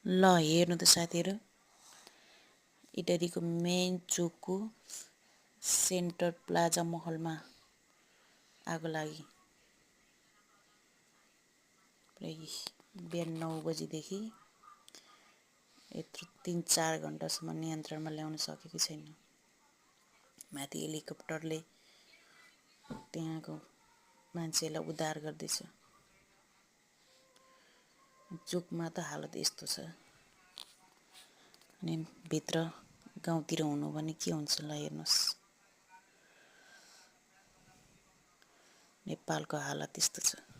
ल हेर्नु त साथीहरु, इटरीको मेन चोकको सेन्टर प्लाजा महलमा आगो लागि। बिहान 9 बजीदेखि यत्रो 3-4 घण्टासम्म नियन्त्रणमा ल्याउन सकेको छैन। माथि हेलिकप्टरले त्यहाँको मान्छेलाई उद्धार गर्दैछ। चोकमा त हालत यस्तो छ, अनि भित्र गाउँतिर हुनु भने के हुन्छ ल हेर्नुस्। नेपालको हालत यस्तो छ।